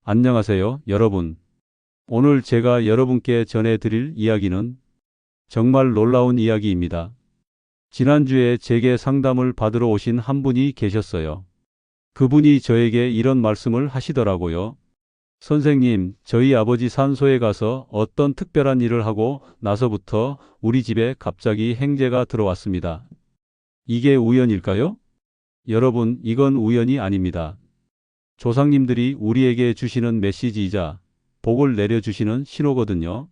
안녕하세요, 여러분. 오늘 제가 여러분께 전해드릴 이야기는 정말 놀라운 이야기입니다. 지난주에 제게 상담을 받으러 오신 한 분이 계셨어요. 그분이 저에게 이런 말씀을 하시더라고요. 선생님, 저희 아버지 산소에 가서 어떤 특별한 일을 하고 나서부터 우리 집에 갑자기 행제가 들어왔습니다. 이게 우연일까요? 여러분, 이건 우연이 아닙니다. 조상님들이 우리에게 주시는 메시지이자 복을 내려주시는 신호거든요.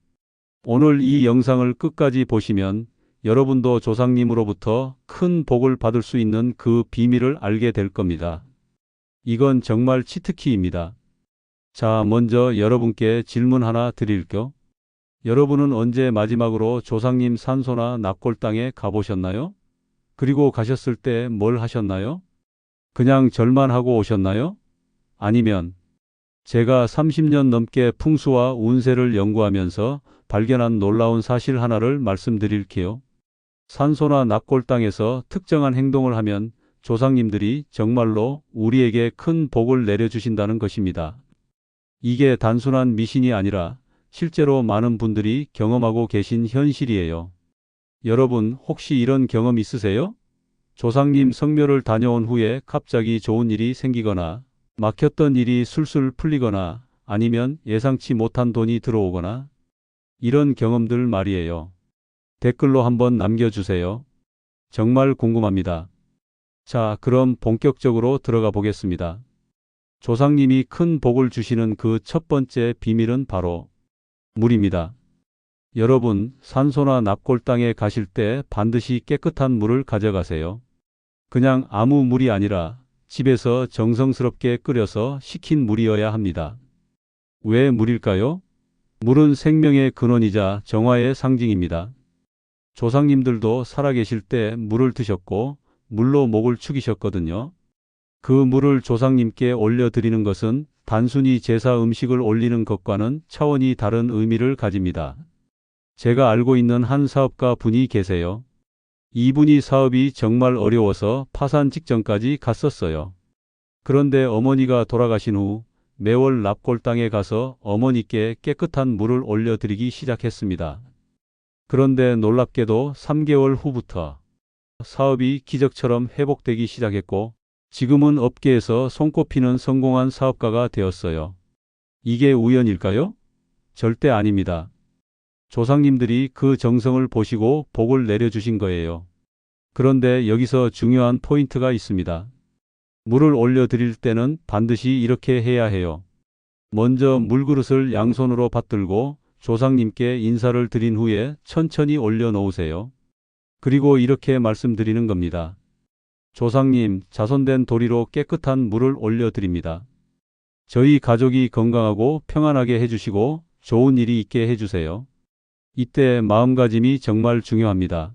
오늘 이 영상을 끝까지 보시면 여러분도 조상님으로부터 큰 복을 받을 수 있는 그 비밀을 알게 될 겁니다. 이건 정말 치트키입니다. 자, 먼저 여러분께 질문 하나 드릴게요. 여러분은 언제 마지막으로 조상님 산소나 납골 땅에 가보셨나요? 그리고 가셨을 때 뭘 하셨나요? 그냥 절만 하고 오셨나요? 아니면 제가 30년 넘게 풍수와 운세를 연구하면서 발견한 놀라운 사실 하나를 말씀드릴게요. 산소나 납골 땅에서 특정한 행동을 하면 조상님들이 정말로 우리에게 큰 복을 내려주신다는 것입니다. 이게 단순한 미신이 아니라 실제로 많은 분들이 경험하고 계신 현실이에요. 여러분, 혹시 이런 경험 있으세요? 조상님 성묘를 다녀온 후에 갑자기 좋은 일이 생기거나 막혔던 일이 술술 풀리거나 아니면 예상치 못한 돈이 들어오거나 이런 경험들 말이에요. 댓글로 한번 남겨주세요. 정말 궁금합니다. 자, 그럼 본격적으로 들어가 보겠습니다. 조상님이 큰 복을 주시는 그 첫 번째 비밀은 바로 물입니다. 여러분, 산소나 납골 땅에 가실 때 반드시 깨끗한 물을 가져가세요. 그냥 아무 물이 아니라 집에서 정성스럽게 끓여서 식힌 물이어야 합니다. 왜 물일까요? 물은 생명의 근원이자 정화의 상징입니다. 조상님들도 살아계실 때 물을 드셨고 물로 목을 축이셨거든요. 그 물을 조상님께 올려드리는 것은 단순히 제사 음식을 올리는 것과는 차원이 다른 의미를 가집니다. 제가 알고 있는 한 사업가 분이 계세요. 이분이 사업이 정말 어려워서 파산 직전까지 갔었어요. 그런데 어머니가 돌아가신 후 매월 납골 땅에 가서 어머니께 깨끗한 물을 올려드리기 시작했습니다. 그런데 놀랍게도 3개월 후부터 사업이 기적처럼 회복되기 시작했고 지금은 업계에서 손꼽히는 성공한 사업가가 되었어요. 이게 우연일까요? 절대 아닙니다. 조상님들이 그 정성을 보시고 복을 내려주신 거예요. 그런데 여기서 중요한 포인트가 있습니다. 물을 올려드릴 때는 반드시 이렇게 해야 해요. 먼저 물그릇을 양손으로 받들고 조상님께 인사를 드린 후에 천천히 올려놓으세요. 그리고 이렇게 말씀드리는 겁니다. 조상님, 자손된 도리로 깨끗한 물을 올려드립니다. 저희 가족이 건강하고 평안하게 해주시고 좋은 일이 있게 해주세요. 이때 마음가짐이 정말 중요합니다.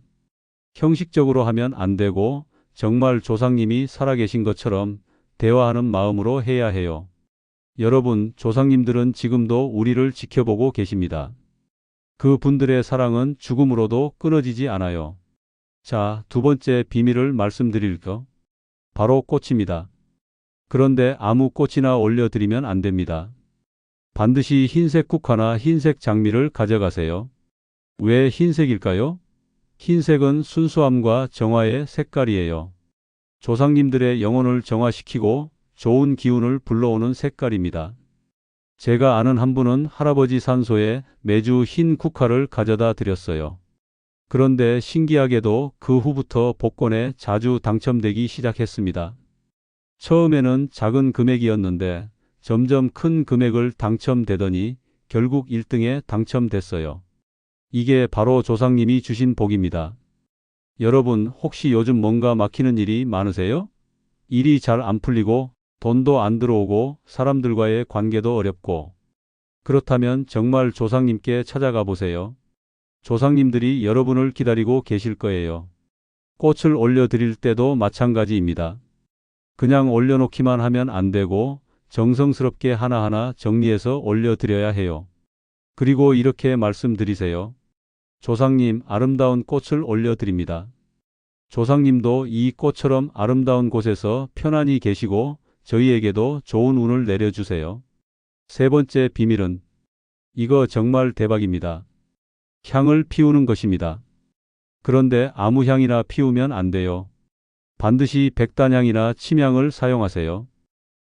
형식적으로 하면 안 되고 정말 조상님이 살아계신 것처럼 대화하는 마음으로 해야 해요. 여러분, 조상님들은 지금도 우리를 지켜보고 계십니다. 그 분들의 사랑은 죽음으로도 끊어지지 않아요. 자, 두 번째 비밀을 말씀드릴게요. 바로 꽃입니다. 그런데 아무 꽃이나 올려드리면 안 됩니다. 반드시 흰색 국화나 흰색 장미를 가져가세요. 왜 흰색일까요? 흰색은 순수함과 정화의 색깔이에요. 조상님들의 영혼을 정화시키고 좋은 기운을 불러오는 색깔입니다. 제가 아는 한 분은 할아버지 산소에 매주 흰 국화를 가져다 드렸어요. 그런데 신기하게도 그 후부터 복권에 자주 당첨되기 시작했습니다. 처음에는 작은 금액이었는데 점점 큰 금액을 당첨되더니 결국 1등에 당첨됐어요. 이게 바로 조상님이 주신 복입니다. 여러분, 혹시 요즘 뭔가 막히는 일이 많으세요? 일이 잘 안 풀리고 돈도 안 들어오고 사람들과의 관계도 어렵고 그렇다면 정말 조상님께 찾아가 보세요. 조상님들이 여러분을 기다리고 계실 거예요. 꽃을 올려드릴 때도 마찬가지입니다. 그냥 올려놓기만 하면 안 되고 정성스럽게 하나하나 정리해서 올려드려야 해요. 그리고 이렇게 말씀드리세요. 조상님, 아름다운 꽃을 올려드립니다. 조상님도 이 꽃처럼 아름다운 곳에서 편안히 계시고 저희에게도 좋은 운을 내려주세요. 세 번째 비밀은 이거 정말 대박입니다. 향을 피우는 것입니다. 그런데 아무 향이나 피우면 안 돼요. 반드시 백단향이나 침향을 사용하세요.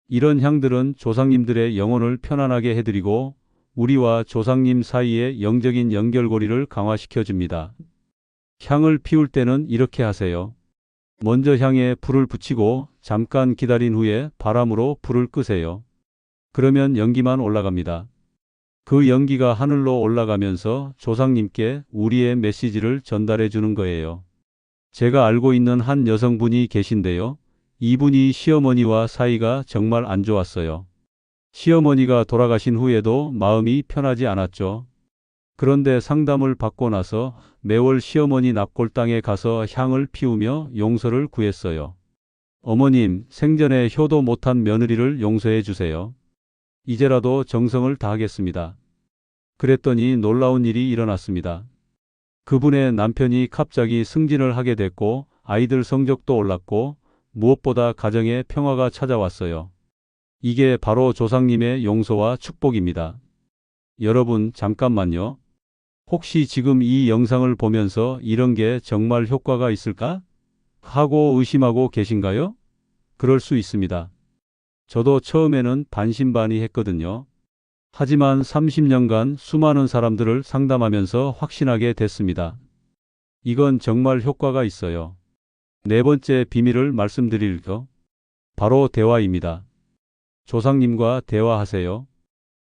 이런 향들은 조상님들의 영혼을 편안하게 해드리고 우리와 조상님 사이의 영적인 연결고리를 강화시켜 줍니다. 향을 피울 때는 이렇게 하세요. 먼저 향에 불을 붙이고 잠깐 기다린 후에 바람으로 불을 끄세요. 그러면 연기만 올라갑니다. 그 연기가 하늘로 올라가면서 조상님께 우리의 메시지를 전달해 주는 거예요. 제가 알고 있는 한 여성분이 계신데요. 이분이 시어머니와 사이가 정말 안 좋았어요. 시어머니가 돌아가신 후에도 마음이 편하지 않았죠. 그런데 상담을 받고 나서 매월 시어머니 납골당에 가서 향을 피우며 용서를 구했어요. 어머님, 생전에 효도 못한 며느리를 용서해 주세요. 이제라도 정성을 다하겠습니다. 그랬더니 놀라운 일이 일어났습니다. 그분의 남편이 갑자기 승진을 하게 됐고 아이들 성적도 올랐고 무엇보다 가정에 평화가 찾아왔어요. 이게 바로 조상님의 용서와 축복입니다. 여러분, 잠깐만요. 혹시 지금 이 영상을 보면서 이런 게 정말 효과가 있을까? 하고 의심하고 계신가요? 그럴 수 있습니다. 저도 처음에는 반신반의했거든요. 하지만 30년간 수많은 사람들을 상담하면서 확신하게 됐습니다. 이건 정말 효과가 있어요. 네 번째 비밀을 말씀드릴게요. 바로 대화입니다. 조상님과 대화하세요.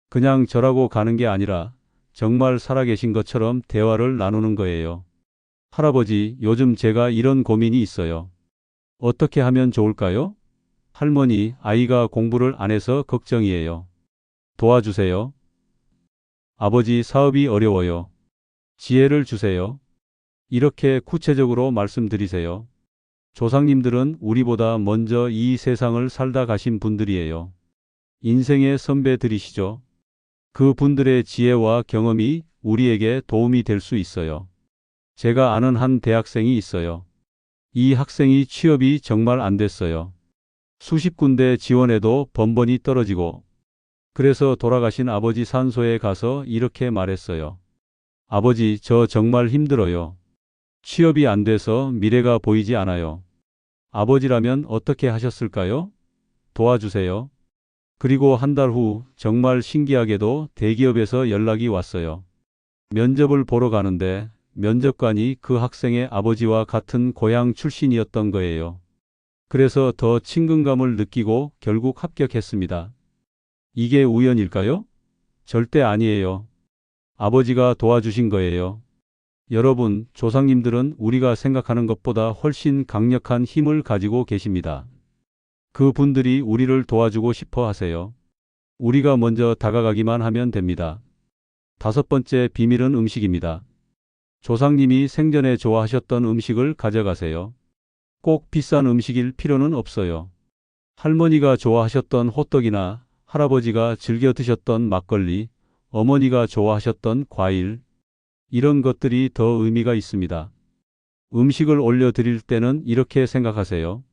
그냥 절하고 가는 게 아니라 정말 살아계신 것처럼 대화를 나누는 거예요. 할아버지, 요즘 제가 이런 고민이 있어요. 어떻게 하면 좋을까요? 할머니, 아이가 공부를 안 해서 걱정이에요. 도와주세요. 아버지, 사업이 어려워요. 지혜를 주세요. 이렇게 구체적으로 말씀드리세요. 조상님들은 우리보다 먼저 이 세상을 살다 가신 분들이에요. 인생의 선배들이시죠. 그 분들의 지혜와 경험이 우리에게 도움이 될 수 있어요. 제가 아는 한 대학생이 있어요. 이 학생이 취업이 정말 안 됐어요. 수십 군데 지원해도 번번이 떨어지고 그래서 돌아가신 아버지 산소에 가서 이렇게 말했어요. 아버지, 저 정말 힘들어요. 취업이 안 돼서 미래가 보이지 않아요. 아버지라면 어떻게 하셨을까요? 도와주세요. 그리고 한 달 후 정말 신기하게도 대기업에서 연락이 왔어요. 면접을 보러 가는데 면접관이 그 학생의 아버지와 같은 고향 출신이었던 거예요. 그래서 더 친근감을 느끼고 결국 합격했습니다. 이게 우연일까요? 절대 아니에요. 아버지가 도와주신 거예요. 여러분, 조상님들은 우리가 생각하는 것보다 훨씬 강력한 힘을 가지고 계십니다. 그 분들이 우리를 도와주고 싶어 하세요. 우리가 먼저 다가가기만 하면 됩니다. 다섯 번째 비밀은 음식입니다. 조상님이 생전에 좋아하셨던 음식을 가져가세요. 꼭 비싼 음식일 필요는 없어요. 할머니가 좋아하셨던 호떡이나 할아버지가 즐겨 드셨던 막걸리, 어머니가 좋아하셨던 과일, 이런 것들이 더 의미가 있습니다. 음식을 올려드릴 때는 이렇게 생각하세요.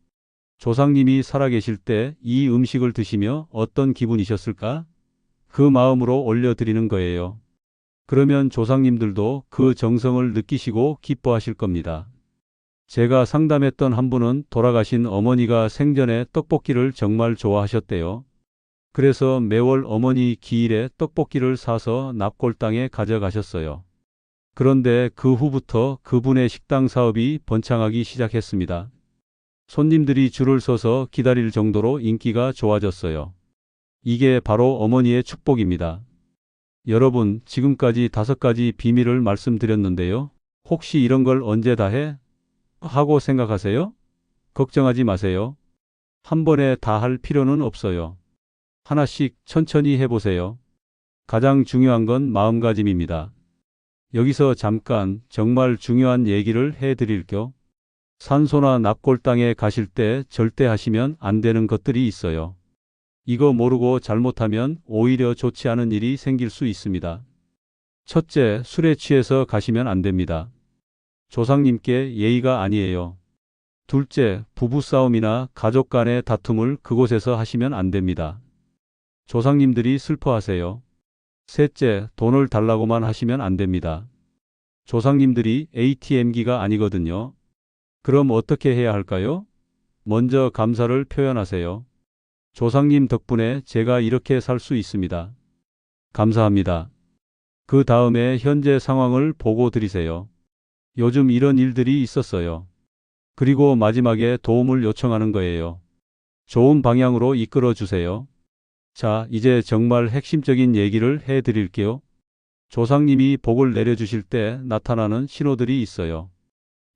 조상님이 살아계실 때 이 음식을 드시며 어떤 기분이셨을까? 그 마음으로 올려드리는 거예요. 그러면 조상님들도 그 정성을 느끼시고 기뻐하실 겁니다. 제가 상담했던 한 분은 돌아가신 어머니가 생전에 떡볶이를 정말 좋아하셨대요. 그래서 매월 어머니 기일에 떡볶이를 사서 납골당에 가져가셨어요. 그런데 그 후부터 그분의 식당 사업이 번창하기 시작했습니다. 손님들이 줄을 서서 기다릴 정도로 인기가 좋아졌어요. 이게 바로 어머니의 축복입니다. 여러분, 지금까지 5가지 비밀을 말씀드렸는데요. 혹시 이런 걸 언제 다 해? 하고 생각하세요? 걱정하지 마세요. 한 번에 다 할 필요는 없어요. 하나씩 천천히 해보세요. 가장 중요한 건 마음가짐입니다. 여기서 잠깐 정말 중요한 얘기를 해드릴게요. 산소나 납골당에 가실 때 절대 하시면 안 되는 것들이 있어요. 이거 모르고 잘못하면 오히려 좋지 않은 일이 생길 수 있습니다. 첫째, 술에 취해서 가시면 안 됩니다. 조상님께 예의가 아니에요. 둘째, 부부싸움이나 가족 간의 다툼을 그곳에서 하시면 안 됩니다. 조상님들이 슬퍼하세요. 셋째, 돈을 달라고만 하시면 안 됩니다. 조상님들이 ATM기가 아니거든요. 그럼 어떻게 해야 할까요? 먼저 감사를 표현하세요. 조상님 덕분에 제가 이렇게 살 수 있습니다. 감사합니다. 그 다음에 현재 상황을 보고 드리세요. 요즘 이런 일들이 있었어요. 그리고 마지막에 도움을 요청하는 거예요. 좋은 방향으로 이끌어 주세요. 자, 이제 정말 핵심적인 얘기를 해 드릴게요. 조상님이 복을 내려주실 때 나타나는 신호들이 있어요.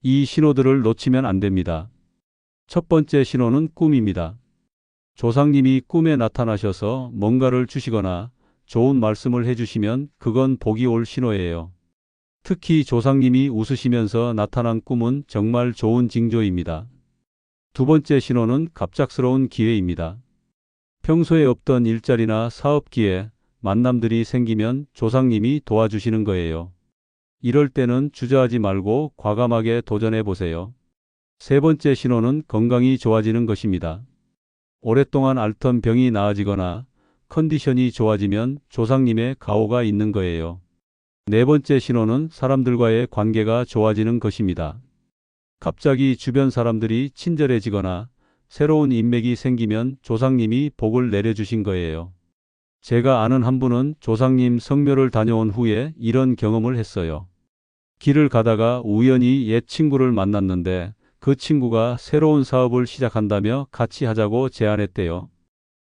이 신호들을 놓치면 안 됩니다. 첫 번째 신호는 꿈입니다. 조상님이 꿈에 나타나셔서 뭔가를 주시거나 좋은 말씀을 해주시면 그건 복이 올 신호예요. 특히 조상님이 웃으시면서 나타난 꿈은 정말 좋은 징조입니다. 두 번째 신호는 갑작스러운 기회입니다. 평소에 없던 일자리나 사업 기회, 만남들이 생기면 조상님이 도와주시는 거예요. 이럴 때는 주저하지 말고 과감하게 도전해 보세요. 세 번째 신호는 건강이 좋아지는 것입니다. 오랫동안 앓던 병이 나아지거나 컨디션이 좋아지면 조상님의 가호가 있는 거예요. 네 번째 신호는 사람들과의 관계가 좋아지는 것입니다. 갑자기 주변 사람들이 친절해지거나 새로운 인맥이 생기면 조상님이 복을 내려주신 거예요. 제가 아는 한 분은 조상님 성묘를 다녀온 후에 이런 경험을 했어요. 길을 가다가 우연히 옛 친구를 만났는데 그 친구가 새로운 사업을 시작한다며 같이 하자고 제안했대요.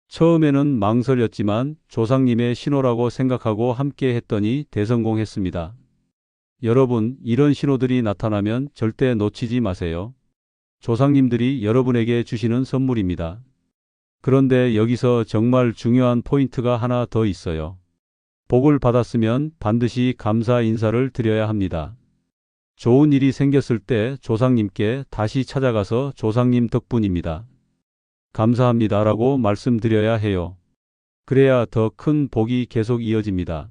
처음에는 망설였지만 조상님의 신호라고 생각하고 함께 했더니 대성공했습니다. 여러분, 이런 신호들이 나타나면 절대 놓치지 마세요. 조상님들이 여러분에게 주시는 선물입니다. 그런데 여기서 정말 중요한 포인트가 하나 더 있어요. 복을 받았으면 반드시 감사 인사를 드려야 합니다. 좋은 일이 생겼을 때 조상님께 다시 찾아가서 조상님 덕분입니다. 감사합니다라고 말씀드려야 해요. 그래야 더 큰 복이 계속 이어집니다.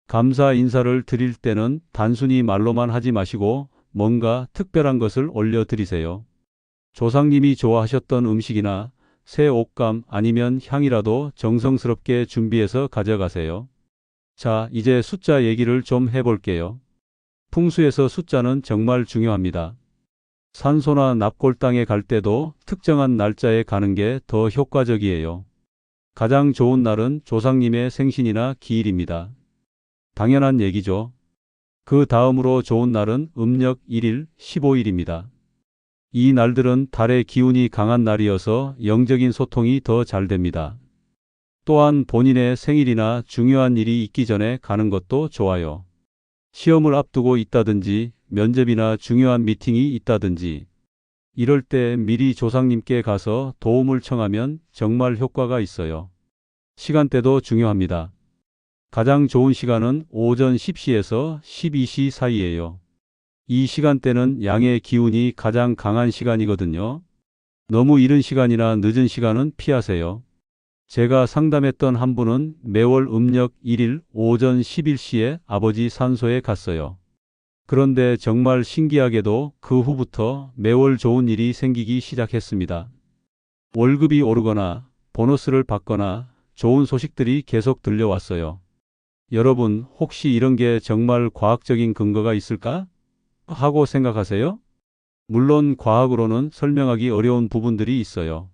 감사 인사를 드릴 때는 단순히 말로만 하지 마시고 뭔가 특별한 것을 올려드리세요. 조상님이 좋아하셨던 음식이나 새 옷감 아니면 향이라도 정성스럽게 준비해서 가져가세요. 자, 이제 숫자 얘기를 좀 해볼게요. 풍수에서 숫자는 정말 중요합니다. 산소나 납골당에 갈 때도 특정한 날짜에 가는 게 더 효과적이에요. 가장 좋은 날은 조상님의 생신이나 기일입니다. 당연한 얘기죠. 그 다음으로 좋은 날은 음력 1일, 15일입니다. 이 날들은 달의 기운이 강한 날이어서 영적인 소통이 더 잘 됩니다. 또한 본인의 생일이나 중요한 일이 있기 전에 가는 것도 좋아요. 시험을 앞두고 있다든지 면접이나 중요한 미팅이 있다든지 이럴 때 미리 조상님께 가서 도움을 청하면 정말 효과가 있어요. 시간대도 중요합니다. 가장 좋은 시간은 오전 10시에서 12시 사이예요. 이 시간대는 양의 기운이 가장 강한 시간이거든요. 너무 이른 시간이나 늦은 시간은 피하세요. 제가 상담했던 한 분은 매월 음력 1일 오전 11시에 아버지 산소에 갔어요. 그런데 정말 신기하게도 그 후부터 매월 좋은 일이 생기기 시작했습니다. 월급이 오르거나 보너스를 받거나 좋은 소식들이 계속 들려왔어요. 여러분, 혹시 이런 게 정말 과학적인 근거가 있을까? 하고 생각하세요? 물론 과학으로는 설명하기 어려운 부분들이 있어요.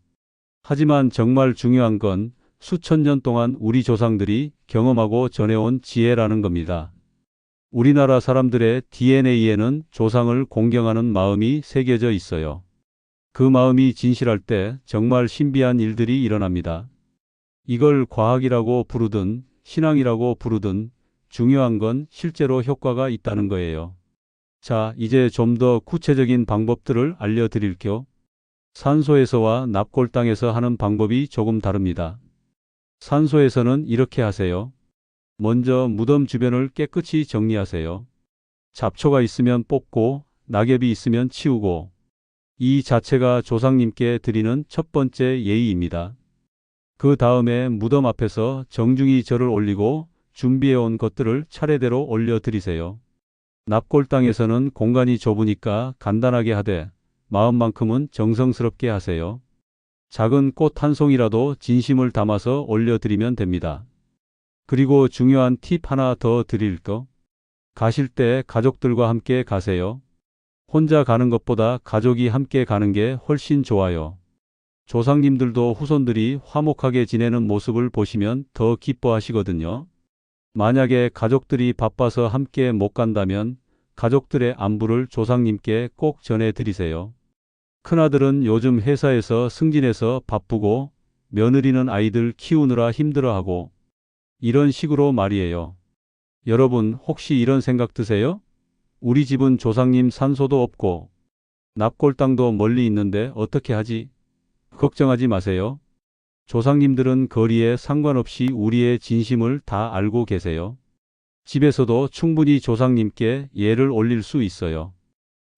하지만 정말 중요한 건 수천 년 동안 우리 조상들이 경험하고 전해온 지혜라는 겁니다. 우리나라 사람들의 DNA에는 조상을 공경하는 마음이 새겨져 있어요. 그 마음이 진실할 때 정말 신비한 일들이 일어납니다. 이걸 과학이라고 부르든 신앙이라고 부르든 중요한 건 실제로 효과가 있다는 거예요. 자, 이제 좀 더 구체적인 방법들을 알려드릴게요. 산소에서와 납골당에서 하는 방법이 조금 다릅니다. 산소에서는 이렇게 하세요. 먼저 무덤 주변을 깨끗이 정리하세요. 잡초가 있으면 뽑고 낙엽이 있으면 치우고 이 자체가 조상님께 드리는 첫 번째 예의입니다. 그 다음에 무덤 앞에서 정중히 절을 올리고 준비해온 것들을 차례대로 올려드리세요. 납골당에서는 공간이 좁으니까 간단하게 하되 마음만큼은 정성스럽게 하세요. 작은 꽃 한 송이라도 진심을 담아서 올려드리면 됩니다. 그리고 중요한 팁 하나 더 드릴 거. 가실 때 가족들과 함께 가세요. 혼자 가는 것보다 가족이 함께 가는 게 훨씬 좋아요. 조상님들도 후손들이 화목하게 지내는 모습을 보시면 더 기뻐하시거든요. 만약에 가족들이 바빠서 함께 못 간다면 가족들의 안부를 조상님께 꼭 전해드리세요. 큰아들은 요즘 회사에서 승진해서 바쁘고 며느리는 아이들 키우느라 힘들어하고 이런 식으로 말이에요. 여러분 혹시 이런 생각 드세요? 우리 집은 조상님 산소도 없고 납골 땅도 멀리 있는데 어떻게 하지? 걱정하지 마세요. 조상님들은 거리에 상관없이 우리의 진심을 다 알고 계세요. 집에서도 충분히 조상님께 예를 올릴 수 있어요.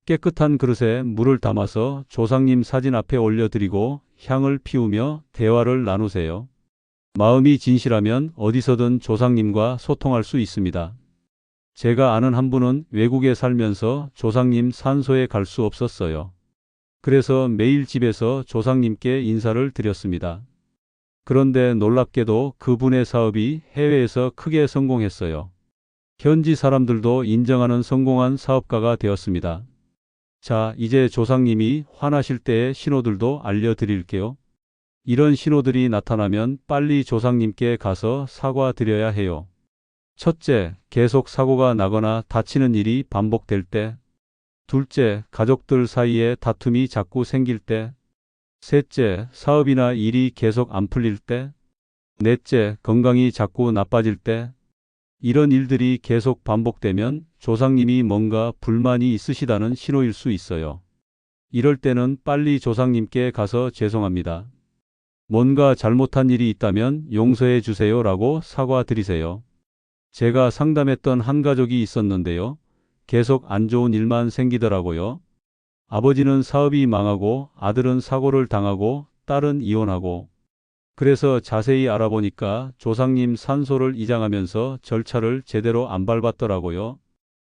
깨끗한 그릇에 물을 담아서 조상님 사진 앞에 올려드리고 향을 피우며 대화를 나누세요. 마음이 진실하면 어디서든 조상님과 소통할 수 있습니다. 제가 아는 한 분은 외국에 살면서 조상님 산소에 갈 수 없었어요. 그래서 매일 집에서 조상님께 인사를 드렸습니다. 그런데 놀랍게도 그분의 사업이 해외에서 크게 성공했어요. 현지 사람들도 인정하는 성공한 사업가가 되었습니다. 자, 이제 조상님이 화나실 때의 신호들도 알려드릴게요. 이런 신호들이 나타나면 빨리 조상님께 가서 사과드려야 해요. 첫째, 계속 사고가 나거나 다치는 일이 반복될 때. 둘째, 가족들 사이에 다툼이 자꾸 생길 때. 셋째, 사업이나 일이 계속 안 풀릴 때. 넷째, 건강이 자꾸 나빠질 때. 이런 일들이 계속 반복되면 조상님이 뭔가 불만이 있으시다는 신호일 수 있어요. 이럴 때는 빨리 조상님께 가서 죄송합니다. 뭔가 잘못한 일이 있다면 용서해 주세요라고 사과드리세요. 제가 상담했던 한 가족이 있었는데요. 계속 안 좋은 일만 생기더라고요. 아버지는 사업이 망하고 아들은 사고를 당하고 딸은 이혼하고. 그래서 자세히 알아보니까 조상님 산소를 이장하면서 절차를 제대로 안 밟았더라고요.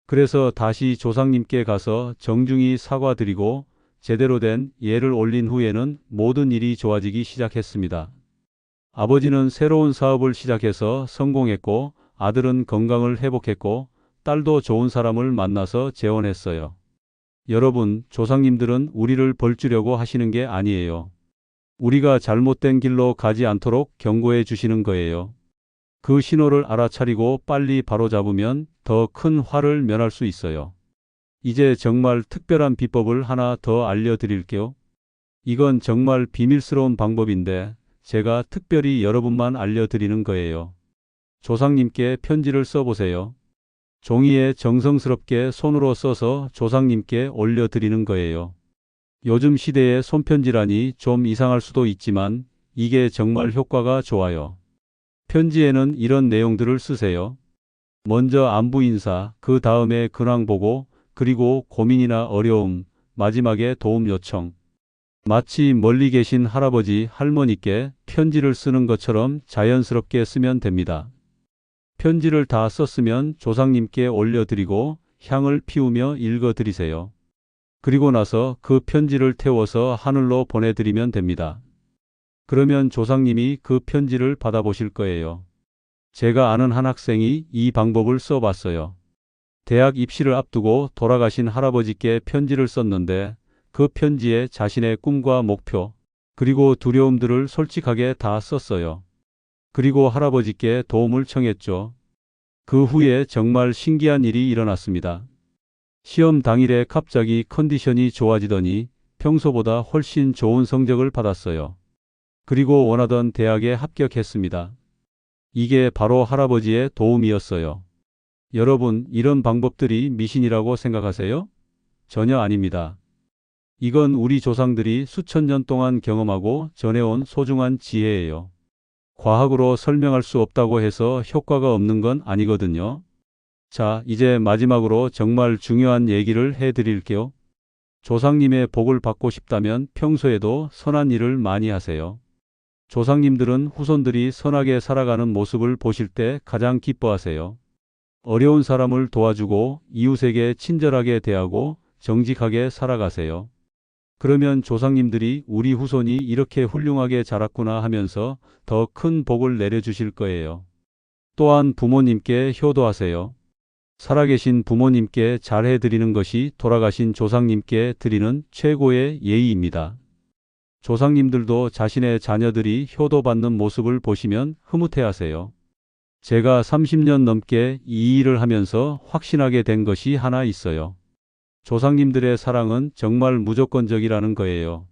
그래서 다시 조상님께 가서 정중히 사과드리고 제대로 된 예를 올린 후에는 모든 일이 좋아지기 시작했습니다. 아버지는 새로운 사업을 시작해서 성공했고 아들은 건강을 회복했고 딸도 좋은 사람을 만나서 재혼했어요. 여러분, 조상님들은 우리를 벌주려고 하시는 게 아니에요. 우리가 잘못된 길로 가지 않도록 경고해 주시는 거예요. 그 신호를 알아차리고 빨리 바로잡으면 더 큰 화를 면할 수 있어요. 이제 정말 특별한 비법을 하나 더 알려드릴게요. 이건 정말 비밀스러운 방법인데 제가 특별히 여러분만 알려드리는 거예요. 조상님께 편지를 써보세요. 종이에 정성스럽게 손으로 써서 조상님께 올려드리는 거예요. 요즘 시대의 손편지라니 좀 이상할 수도 있지만 이게 정말 효과가 좋아요. 편지에는 이런 내용들을 쓰세요. 먼저 안부 인사, 그 다음에 근황 보고, 그리고 고민이나 어려움, 마지막에 도움 요청. 마치 멀리 계신 할아버지, 할머니께 편지를 쓰는 것처럼 자연스럽게 쓰면 됩니다. 편지를 다 썼으면 조상님께 올려드리고 향을 피우며 읽어드리세요. 그리고 나서 그 편지를 태워서 하늘로 보내드리면 됩니다. 그러면 조상님이 그 편지를 받아보실 거예요. 제가 아는 한 학생이 이 방법을 써봤어요. 대학 입시를 앞두고 돌아가신 할아버지께 편지를 썼는데 그 편지에 자신의 꿈과 목표, 그리고 두려움들을 솔직하게 다 썼어요. 그리고 할아버지께 도움을 청했죠. 그 후에 정말 신기한 일이 일어났습니다. 시험 당일에 갑자기 컨디션이 좋아지더니 평소보다 훨씬 좋은 성적을 받았어요. 그리고 원하던 대학에 합격했습니다. 이게 바로 할아버지의 도움이었어요. 여러분, 이런 방법들이 미신이라고 생각하세요? 전혀 아닙니다. 이건 우리 조상들이 수천 년 동안 경험하고 전해온 소중한 지혜예요. 과학으로 설명할 수 없다고 해서 효과가 없는 건 아니거든요. 자, 이제 마지막으로 정말 중요한 얘기를 해드릴게요. 조상님의 복을 받고 싶다면 평소에도 선한 일을 많이 하세요. 조상님들은 후손들이 선하게 살아가는 모습을 보실 때 가장 기뻐하세요. 어려운 사람을 도와주고 이웃에게 친절하게 대하고 정직하게 살아가세요. 그러면 조상님들이 우리 후손이 이렇게 훌륭하게 자랐구나 하면서 더 큰 복을 내려주실 거예요. 또한 부모님께 효도하세요. 살아계신 부모님께 잘해드리는 것이 돌아가신 조상님께 드리는 최고의 예의입니다. 조상님들도 자신의 자녀들이 효도받는 모습을 보시면 흐뭇해하세요. 제가 30년 넘게 이 일을 하면서 확신하게 된 것이 하나 있어요. 조상님들의 사랑은 정말 무조건적이라는 거예요.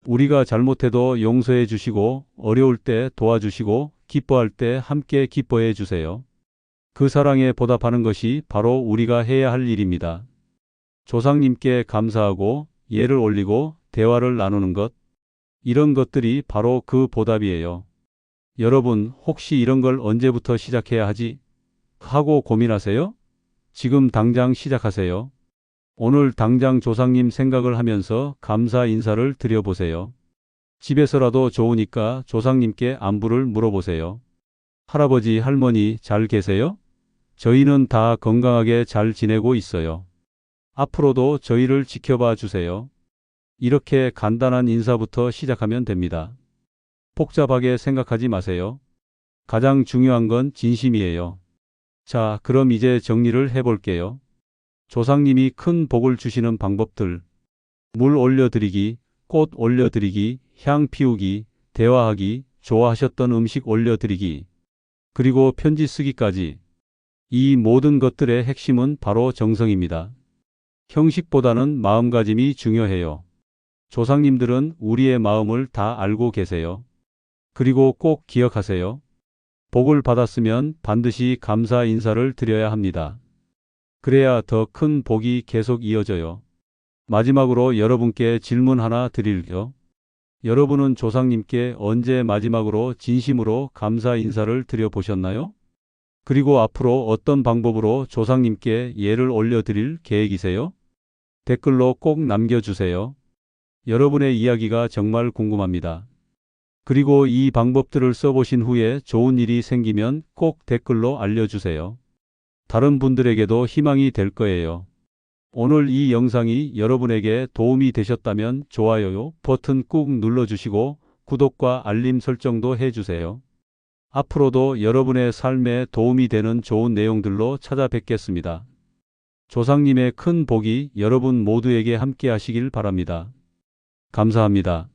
우리가 잘못해도 용서해 주시고 어려울 때 도와주시고 기뻐할 때 함께 기뻐해 주세요. 그 사랑에 보답하는 것이 바로 우리가 해야 할 일입니다. 조상님께 감사하고 예를 올리고 대화를 나누는 것, 이런 것들이 바로 그 보답이에요. 여러분, 혹시 이런 걸 언제부터 시작해야 하지? 하고 고민하세요? 지금 당장 시작하세요. 오늘 당장 조상님 생각을 하면서 감사 인사를 드려보세요. 집에서라도 좋으니까 조상님께 안부를 물어보세요. 할아버지, 할머니 잘 계세요? 저희는 다 건강하게 잘 지내고 있어요. 앞으로도 저희를 지켜봐 주세요. 이렇게 간단한 인사부터 시작하면 됩니다. 복잡하게 생각하지 마세요. 가장 중요한 건 진심이에요. 자, 그럼 이제 정리를 해볼게요. 조상님이 큰 복을 주시는 방법들. 물 올려드리기, 꽃 올려드리기, 향 피우기, 대화하기, 좋아하셨던 음식 올려드리기, 그리고 편지 쓰기까지. 이 모든 것들의 핵심은 바로 정성입니다. 형식보다는 마음가짐이 중요해요. 조상님들은 우리의 마음을 다 알고 계세요. 그리고 꼭 기억하세요. 복을 받았으면 반드시 감사 인사를 드려야 합니다. 그래야 더 큰 복이 계속 이어져요. 마지막으로 여러분께 질문 하나 드릴게요. 여러분은 조상님께 언제 마지막으로 진심으로 감사 인사를 드려보셨나요? 그리고 앞으로 어떤 방법으로 조상님께 예를 올려드릴 계획이세요? 댓글로 꼭 남겨주세요. 여러분의 이야기가 정말 궁금합니다. 그리고 이 방법들을 써보신 후에 좋은 일이 생기면 꼭 댓글로 알려주세요. 다른 분들에게도 희망이 될 거예요. 오늘 이 영상이 여러분에게 도움이 되셨다면 좋아요 버튼 꾹 눌러주시고 구독과 알림 설정도 해주세요. 앞으로도 여러분의 삶에 도움이 되는 좋은 내용들로 찾아뵙겠습니다. 조상님의 큰 복이 여러분 모두에게 함께 하시길 바랍니다. 감사합니다.